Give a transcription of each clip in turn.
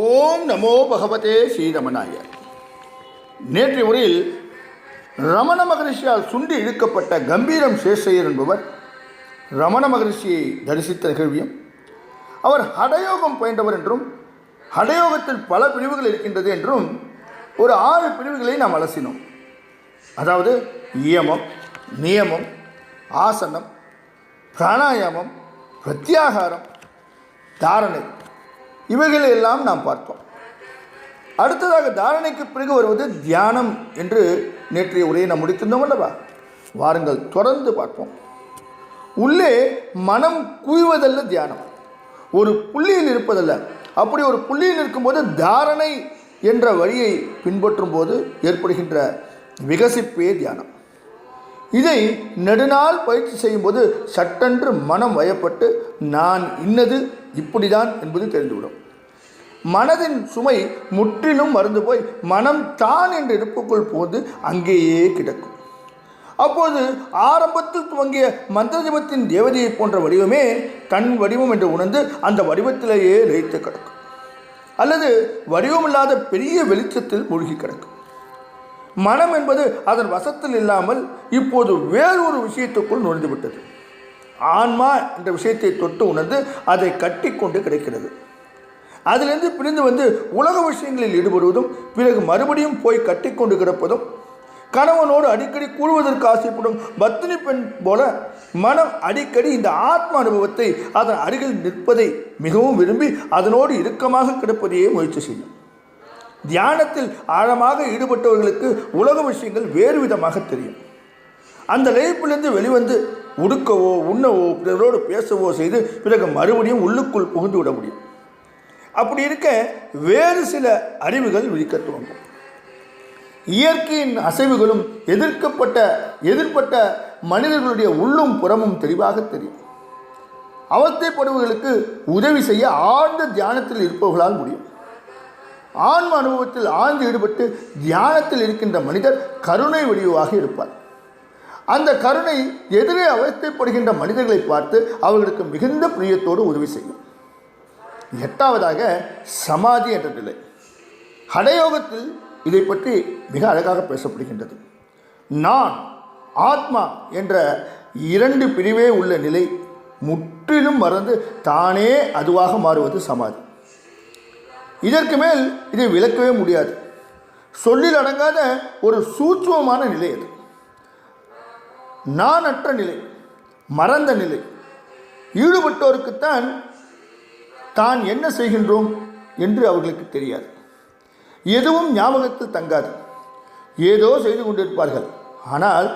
ஓம் நமோ பகவதே ஸ்ரீரமணாய. நேற்றைய உரையில் ரமண மகரிஷியால் சுண்டி இழுக்கப்பட்ட கம்பீரம் சேஷையர் என்பவர் ரமண மகரிஷியை தரிசித்த நிகழ்வியும், அவர் ஹடயோகம் பயின்றவர் என்றும் ஹடயோகத்தில் பல பிரிவுகள் இருக்கின்றது என்றும் ஒரு 6 பிரிவுகளை நாம் அலசினோம். அதாவது இயமம், நியமம், ஆசனம், பிராணாயாமம், பிரத்யாகாரம், தாரணை, இவைகளை எல்லாம் நாம் பார்த்தோம். அடுத்ததாக தாரணைக்கு பிறகு வருவது தியானம் என்று நேற்றைய உரையை நாம் முடித்திருந்தோம் அல்லவா? வாருங்கள் தொடர்ந்து பார்ப்போம். உள்ளே மனம் குவிவதல்ல தியானம், ஒரு புள்ளியில் இருப்பதல்ல. அப்படி ஒரு புள்ளியில் இருக்கும்போது தாரணை என்ற வழியை பின்பற்றும் போது ஏற்படுகின்ற விகசிப்பே தியானம். இதை நெடுநாள் பயிற்சி செய்யும்போது சட்டென்று மனம் வயப்பட்டு நான் இன்னது இப்படிதான் என்பது தெரிந்துவிடும். மனதின் சுமை முற்றிலும் மறந்து போய் மனம் தான் என்ற இருப்புக்குள் போது அங்கேயே கிடக்கும். அப்போது ஆரம்பத்தில் துவங்கிய மந்திர ஜபத்தின் தேவதையை போன்ற வடிவமே தன் வடிவம் என்று உணர்ந்து அந்த வடிவத்திலேயே லயித்து கிடக்கும், அல்லது வடிவமில்லாத பெரிய வெளிச்சத்தில் மூழ்கி கிடக்கும். மனம் என்பது அதன் வசத்தில் இல்லாமல் இப்போது வேறொரு விஷயத்துக்குள் நுழைந்துவிட்டது. ஆன்மா என்ற விஷயத்தை தொட்டு உணர்ந்து அதை கட்டி கொண்டு கிடைக்கிறது. அதிலிருந்து பிரிந்து வந்து உலக விஷயங்களில் ஈடுபடுவதும், பிறகு மறுபடியும் போய் கட்டி கொண்டு கிடப்பதும், கணவனோடு அடிக்கடி கூறுவதற்கு ஆசைப்படும் பத்தினி பெண் போல மனம் அடிக்கடி இந்த ஆத்ம அனுபவத்தை அதன் அருகில் நிற்பதை மிகவும் விரும்பி அதனோடு இறுக்கமாக கிடப்பதையே முயற்சி செய்யும். தியானத்தில் ஆழமாக ஈடுபட்டவர்களுக்கு உலக விஷயங்கள் வேறு விதமாக தெரியும். அந்த லயிப்பிலிருந்து வெளிவந்து உடுக்கவோ உண்ணவோ பிறரோடு பேசவோ செய்து பிறகு மறுபடியும் உள்ளுக்குள் புகுந்து விட முடியும். அப்படி இருக்க வேறு சில அறிவுகள் விழிக்க துவங்கும். இயற்கையின் அசைவுகளும் எதிர்ப்பட்ட மனிதர்களுடைய உள்ளும் புறமும் தெளிவாக தெரியும். அவஸ்தைப்படுபவர்களுக்கு உதவி செய்ய ஆழ்ந்த தியானத்தில் இருப்பவர்களால் முடியும். ஆன்ம அனுபவத்தில் ஆழ்ந்து ஈடுபட்டு தியானத்தில் இருக்கின்ற மனிதர் கருணை வடிவாக இருப்பார். அந்த கருணை எதிரே அவஸ்தைப்படுகின்ற மனிதர்களை பார்த்து அவர்களுக்கு மிகுந்த பிரியத்தோடு உதவி செய்யும். 8வதாக சமாதி என்ற நிலை. ஹடயோகத்தில் இதை பற்றி மிக அழகாக பேசப்படுகின்றது. நான் ஆத்மா என்ற 2 பிரிவே உள்ள நிலை முற்றிலும் மறந்து தானே அதுவாக மாறுவது சமாதி. இதற்கு மேல் இதை விளக்கவே முடியாது. சொல்லில் அடங்காத ஒரு சூட்சுமமான நிலை அது. நான் அற்ற நிலை, மறந்த நிலை. ஈடுபட்டோருக்குத்தான் தான் என்ன செய்கின்றோம் என்று அவர்களுக்கு தெரியாது. எதுவும் ஞாபகத்தில் தங்காது. ஏதோ செய்து கொண்டிருப்பார்கள், ஆனால்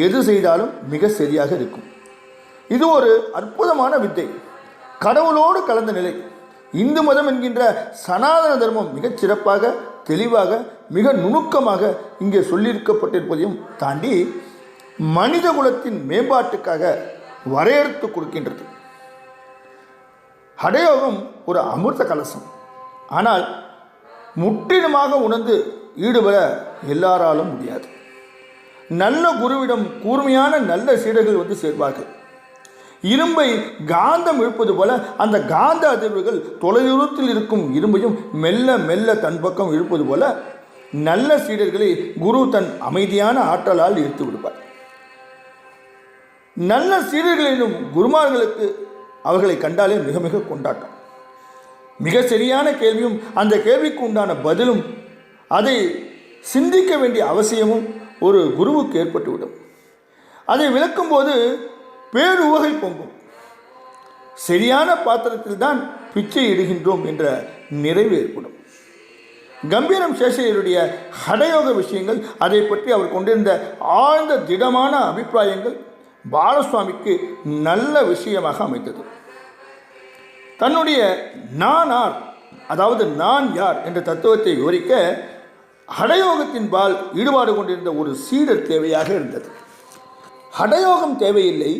எது செய்தாலும் மிக சரியாக இருக்கும். இது ஒரு அற்புதமான வித்தை, கடவுளோடு கலந்த நிலை. இந்து மதம் என்கின்ற சனாதன தர்மம் மிகச் சிறப்பாக, தெளிவாக, மிக நுணுக்கமாக இங்கே சொல்லியிருக்கப்பட்டிருப்பதையும் தாண்டி மனித குலத்தின் மேம்பாட்டுக்காக வரையறுத்து கொடுக்கின்றது. ஹடயோகம் ஒரு அமிர்த கலசம். ஆனால் முற்றிலுமாக உணர்ந்து ஈடுபட எல்லாராலும் முடியாது. நல்ல குருவிடம் கூர்மையான நல்ல சீடர்கள் வந்து சேர்வார்கள். இரும்பை காந்தம் இழுப்பது போல அந்த காந்த அதிர்வுகள் தொலைதூரத்தில் இருக்கும் இரும்பையும் மெல்ல மெல்ல தன் பக்கம் இழுப்பது போல நல்ல சீடர்களை குரு தன் அமைதியான ஆற்றலால் ஈர்த்து விடுவார். நல்ல சீடர்களிலும் குருமார்களுக்கு அவர்களை கண்டாலே மிக மிக கொண்டாட்டம். மிக சரியான கேள்வியும் அந்த கேள்விக்கு உண்டான பதிலும் அதை சிந்திக்க வேண்டிய அவசியமும் ஒரு குருவுக்கு ஏற்பட்டுவிடும். அதை விளக்கும்போது பேருவகை பொங்கும். சரியான பாத்திரத்தில் தான் பிச்சை இடுகின்றோம் என்ற நிறைவு ஏற்படும். கம்பீரம் சேஷையருடைய ஹடயோக விஷயங்கள், அதை பற்றி அவர் கொண்டிருந்த ஆழ்ந்த திடமான அபிப்பிராயங்கள் பாலசுவாமிக்கு நல்ல விஷயமாக அமைந்தது. தன்னுடைய நான் ஆர், அதாவது நான் யார் என்ற தத்துவத்தை விவரிக்க ஹடயோகத்தின் பால் ஈடுபாடு கொண்டிருந்த ஒரு சீடர் தேவையாக இருந்தது. ஹடயோகம் தேவையில்லை,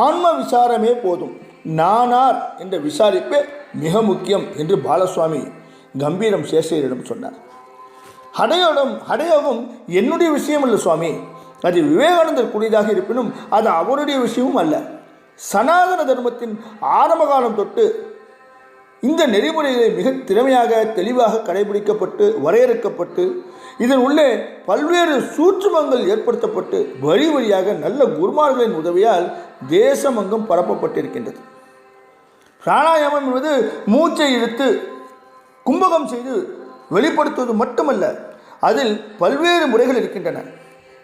ஆன்ம விசாரமே போதும், நானார் என்ற விசாரிப்பே மிக முக்கியம் என்று பாலசுவாமி கம்பீரம் சேஷையரிடம் சொன்னார். ஹடயோகம் என்னுடைய விஷயம் அல்ல சுவாமி, அது விவேகானந்தர் கூடியதாக இருப்பினும் அது அவருடைய விஷயமும் அல்ல. சனாதன தர்மத்தின் ஆரம்ப காலம் தொட்டு இந்த நெறிமுறைகளை மிக திறமையாக தெளிவாக கடைபிடிக்கப்பட்டு வரையறுக்கப்பட்டு இதன் உள்ளே பல்வேறு சூட்சுமங்கள் ஏற்படுத்தப்பட்டு வழி வழியாக நல்ல குருமார்களின் உதவியால் தேசமெங்கும் பரப்பப்பட்டிருக்கின்றது. பிராணாயாமம் என்பது மூச்சை இழுத்து கும்பகம் செய்து வெளிப்படுத்துவது மட்டுமல்ல, அதில் பல்வேறு முறைகள் இருக்கின்றன.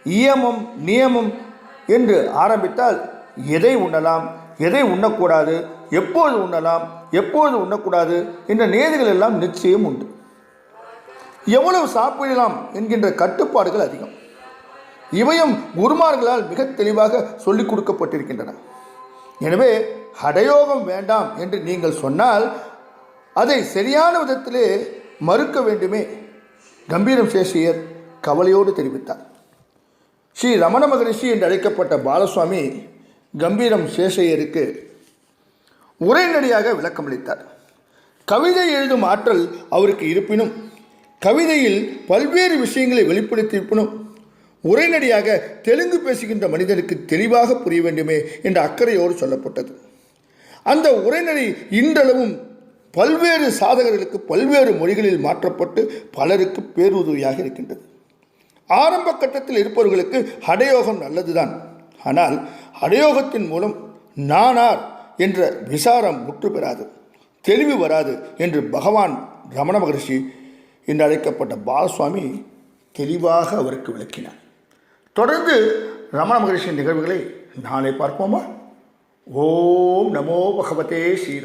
இயமம் நியமம் என்று ஆரம்பித்தால் எதை உண்ணலாம், எதை உண்ணக்கூடாது, எப்போது உண்ணலாம், எப்போது உண்ணக்கூடாது என்ற நியதிகள் எல்லாம் நிச்சயம் உண்டு. எவ்வளவு சாப்பிடலாம் என்கின்ற கட்டுப்பாடுகள் அதிகம். இவையும் குருமார்களால் மிக தெளிவாக சொல்லிக் கொடுக்கப்பட்டிருக்கின்றன. எனவே ஹடயோகம் வேண்டாம் என்று நீங்கள் சொன்னால் அதை சரியான விதத்திலே மறுக்க வேண்டுமே. கம்பீரம் சேஷையர் கவலையோடு தெரிவித்தார். ஸ்ரீ ரமண மகரிஷி என்று அழைக்கப்பட்ட பாலசுவாமி கம்பீரம் சேஷையருக்கு உரைநடையாக விளக்கமளித்தார். கவிதை எழுதும் ஆற்றல் அவருக்கு இருப்பினும், கவிதையில் பல்வேறு விஷயங்களை வெளிப்படுத்தியிருப்பினும், உரைநடையாக தெலுங்கு பேசுகின்ற மனிதனுக்கு தெளிவாக புரிய வேண்டுமே என்ற அக்கறையோடு சொல்லப்பட்டது. அந்த உரைநடை இன்றளவும் பல்வேறு சாதகர்களுக்கு பல்வேறு மொழிகளில் மாற்றப்பட்டு பலருக்கு பேருதவியாக இருக்கின்றது. ஆரம்ப கட்டத்தில் இருப்பவர்களுக்கு ஹடயோகம் நல்லதுதான். ஆனால் ஹடயோகத்தின் மூலம் நானார் என்ற விசாரம் முற்று பெறாது, தெளிவு வராது என்று பகவான் ரமண மகரிஷி என்று அழைக்கப்பட்ட பாலசுவாமி தெளிவாக அவருக்கு விளக்கினார். தொடர்ந்து ரமண மகரிஷியின் நிகழ்வுகளை நாளை பார்ப்போமா? ஓம் நமோ பகவதே ஸ்ரீராம்.